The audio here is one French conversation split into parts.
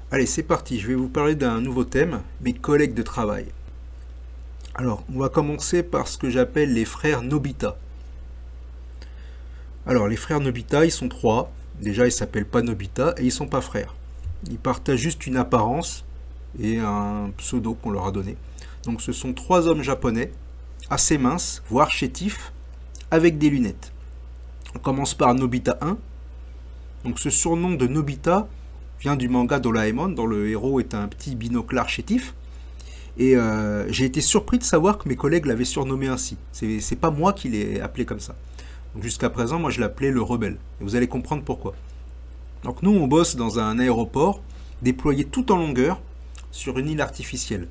Allez, c'est parti, je vais vous parler d'un nouveau thème, mes collègues de travail. Alors, on va commencer par ce que j'appelle les frères Nobita. Alors, les frères Nobita, ils sont trois. Déjà, ils s'appellent pas Nobita et ils sont pas frères. Ils partagent juste une apparence et un pseudo qu'on leur a donné. Donc, ce sont trois hommes japonais, assez minces, voire chétifs, avec des lunettes. On commence par Nobita 1. Donc, ce surnom de Nobita vient du manga Doraemon, dont le héros est un petit binoclard chétif. Et j'ai été surpris de savoir que mes collègues l'avaient surnommé ainsi. C'est pas moi qui l'ai appelé comme ça. Jusqu'à présent, moi je l'appelais le rebelle. Et vous allez comprendre pourquoi. Donc nous, on bosse dans un aéroport déployé tout en longueur sur une île artificielle.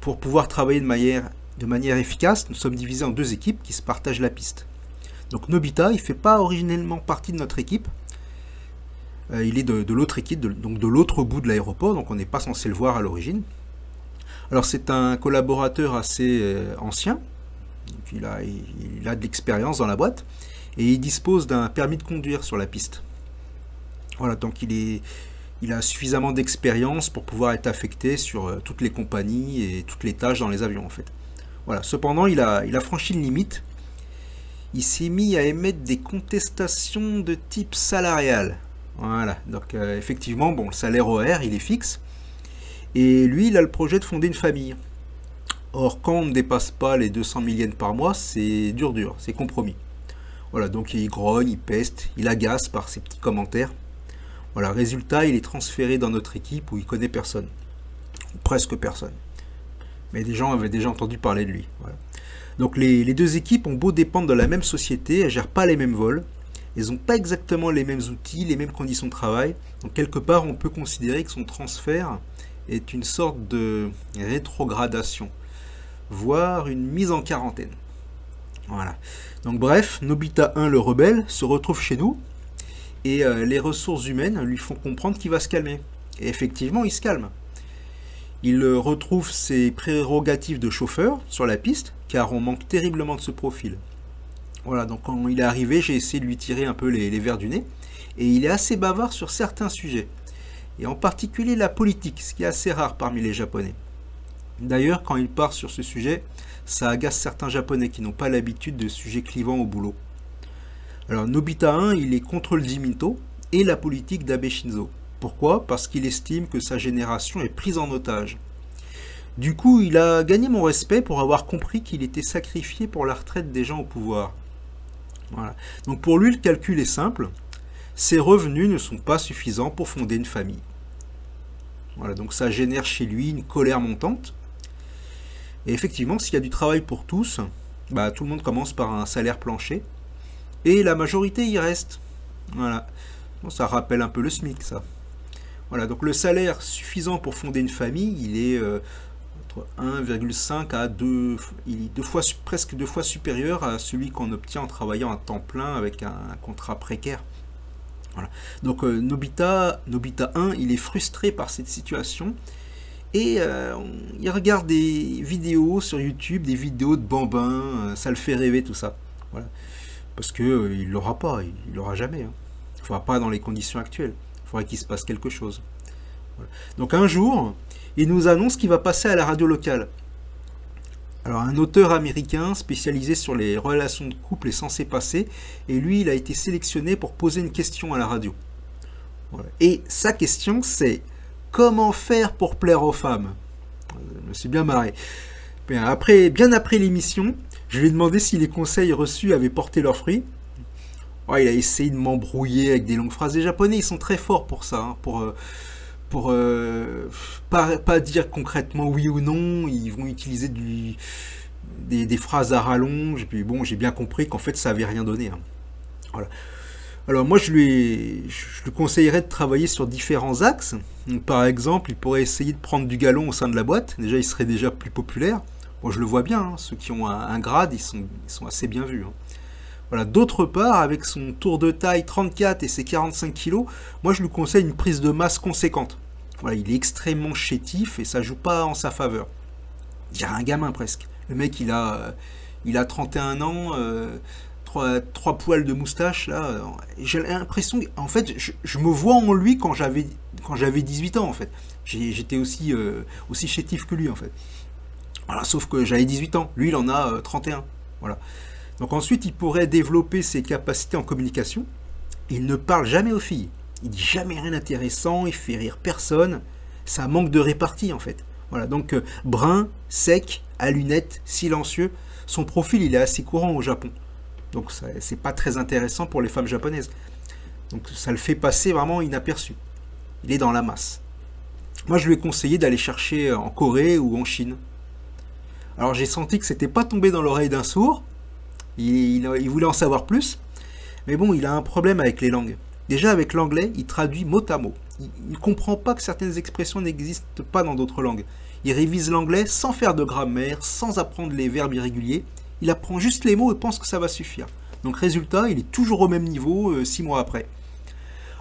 Pour pouvoir travailler de manière efficace, nous sommes divisés en deux équipes qui se partagent la piste. Donc Nobita, il ne fait pas originellement partie de notre équipe. Il est de l'autre équipe, donc de l'autre bout de l'aéroport, donc on n'est pas censé le voir à l'origine. Alors c'est un collaborateur assez ancien, donc il a de l'expérience dans la boîte, et il dispose d'un permis de conduire sur la piste. Voilà, donc il a suffisamment d'expérience pour pouvoir être affecté sur toutes les compagnies et toutes les tâches dans les avions en fait. Voilà, cependant il a franchi une limite, il s'est mis à émettre des contestations de type salarial. Voilà, donc effectivement, bon, le salaire horaire il est fixe, et lui, il a le projet de fonder une famille. Or, quand on ne dépasse pas les 200 000 yens par mois, c'est dur, c'est compromis. Voilà, donc il grogne, il peste, il agace par ses petits commentaires. Voilà, résultat, il est transféré dans notre équipe où il connaît personne. Ou presque personne. Mais des gens avaient déjà entendu parler de lui. Voilà. Donc les deux équipes ont beau dépendre de la même société, elles ne gèrent pas les mêmes vols, elles n'ont pas exactement les mêmes outils, les mêmes conditions de travail. Donc quelque part, on peut considérer que son transfert est une sorte de rétrogradation, voire une mise en quarantaine. Voilà. Donc bref, Nobita 1, le rebelle, se retrouve chez nous, et les ressources humaines lui font comprendre qu'il va se calmer. Et effectivement, il se calme. Il retrouve ses prérogatives de chauffeur sur la piste, car on manque terriblement de ce profil. Voilà, donc quand il est arrivé, j'ai essayé de lui tirer un peu les vers du nez, et il est assez bavard sur certains sujets, et en particulier la politique, ce qui est assez rare parmi les Japonais. D'ailleurs, quand il part sur ce sujet, ça agace certains Japonais qui n'ont pas l'habitude de sujets clivants au boulot. Alors Nobita 1, il est contre le Jiminto et la politique d'Abe Shinzo. Pourquoi? Parce qu'il estime que sa génération est prise en otage. Du coup, il a gagné mon respect pour avoir compris qu'il était sacrifié pour la retraite des gens au pouvoir. Voilà. Donc pour lui, le calcul est simple. Ses revenus ne sont pas suffisants pour fonder une famille. Voilà, donc ça génère chez lui une colère montante. Et effectivement, s'il y a du travail pour tous, bah, tout le monde commence par un salaire plancher. Et la majorité y reste. Voilà. Bon, ça rappelle un peu le SMIC, ça. Voilà, donc le salaire suffisant pour fonder une famille, il est entre 1,5 à 2, il est presque deux fois supérieur à celui qu'on obtient en travaillant à temps plein avec un contrat précaire. Voilà. Donc Nobita 1, il est frustré par cette situation et il regarde des vidéos sur YouTube, des vidéos de bambins, ça le fait rêver tout ça. Voilà. Parce que il l'aura pas, il l'aura jamais. Hein. Il ne faudra pas dans les conditions actuelles. Il faudrait qu'il se passe quelque chose. Voilà. Donc un jour, il nous annonce qu'il va passer à la radio locale. Alors un auteur américain spécialisé sur les relations de couple est censé passer, et lui il a été sélectionné pour poser une question à la radio. Voilà. Et sa question c'est: comment faire pour plaire aux femmes? Je me suis bien marré. Bien après l'émission, je lui ai demandé si les conseils reçus avaient porté leurs fruits. Ouais, il a essayé de m'embrouiller avec des longues phrases. Les Japonais ils sont très forts pour ça, hein, pour pas dire concrètement oui ou non, ils vont utiliser des phrases à rallonge, et puis bon, j'ai bien compris qu'en fait ça avait rien donné. Hein. Voilà. Alors moi je lui conseillerais de travailler sur différents axes. Donc, par exemple, il pourrait essayer de prendre du galon au sein de la boîte, déjà il serait déjà plus populaire. Bon, je le vois bien, hein, ceux qui ont un grade, ils sont assez bien vus. Hein. Voilà. D'autre part, avec son tour de taille 34 et ses 45 kilos, moi je lui conseille une prise de masse conséquente. Voilà, il est extrêmement chétif et ça joue pas en sa faveur. Il dirait un gamin presque. Le mec il a 31 ans, trois poils de moustache là. J'ai l'impression, en fait, je me vois en lui quand quand j'avais 18 ans en fait. J'étais aussi chétif que lui en fait. Voilà, sauf que j'avais 18 ans, lui il en a 31. Voilà. Donc ensuite il pourrait développer ses capacités en communication. Il ne parle jamais aux filles. Il dit jamais rien d'intéressant, il fait rire personne. Ça manque de répartie en fait. Voilà, donc brun, sec, à lunettes, silencieux. Son profil il est assez courant au Japon. Donc c'est pas très intéressant pour les femmes japonaises. Donc ça le fait passer vraiment inaperçu. Il est dans la masse. Moi je lui ai conseillé d'aller chercher en Corée ou en Chine. Alors j'ai senti que c'était pas tombé dans l'oreille d'un sourd. Il voulait en savoir plus. Mais bon, il a un problème avec les langues. Déjà avec l'anglais, il traduit mot à mot. Il ne comprend pas que certaines expressions n'existent pas dans d'autres langues. Il révise l'anglais sans faire de grammaire, sans apprendre les verbes irréguliers. Il apprend juste les mots et pense que ça va suffire. Donc résultat, il est toujours au même niveau 6 mois après.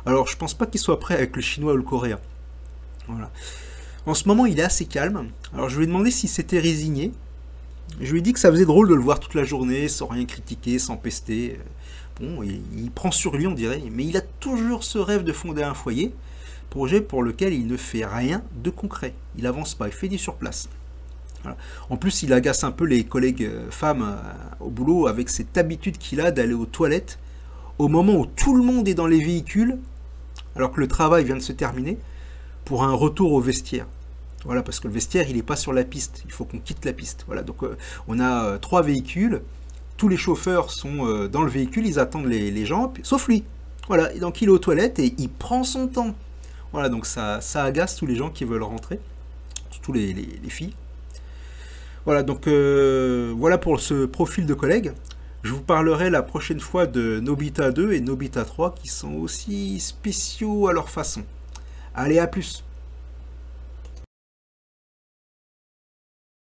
Alors je pense pas qu'il soit prêt avec le chinois ou le coréen. Voilà. En ce moment, il est assez calme. Alors je lui ai demandé s'il s'était résigné. Je lui ai dit que ça faisait drôle de le voir toute la journée, sans rien critiquer, sans pester. Bon, il prend sur lui, on dirait, mais il a toujours ce rêve de fonder un foyer, projet pour lequel il ne fait rien de concret. Il avance pas, il fait du sur place. Voilà. En plus, il agace un peu les collègues femmes au boulot avec cette habitude qu'il a d'aller aux toilettes au moment où tout le monde est dans les véhicules, alors que le travail vient de se terminer, pour un retour au vestiaire. Voilà, parce que le vestiaire, il n'est pas sur la piste. Il faut qu'on quitte la piste. Voilà, donc on a 3 véhicules. Tous les chauffeurs sont dans le véhicule, ils attendent les gens, sauf lui. Voilà, et donc il est aux toilettes et il prend son temps. Voilà, donc ça agace tous les gens qui veulent rentrer, surtout les filles. Voilà, donc voilà pour ce profil de collègue. Je vous parlerai la prochaine fois de Nobita 2 et Nobita 3 qui sont aussi spéciaux à leur façon. Allez, à plus!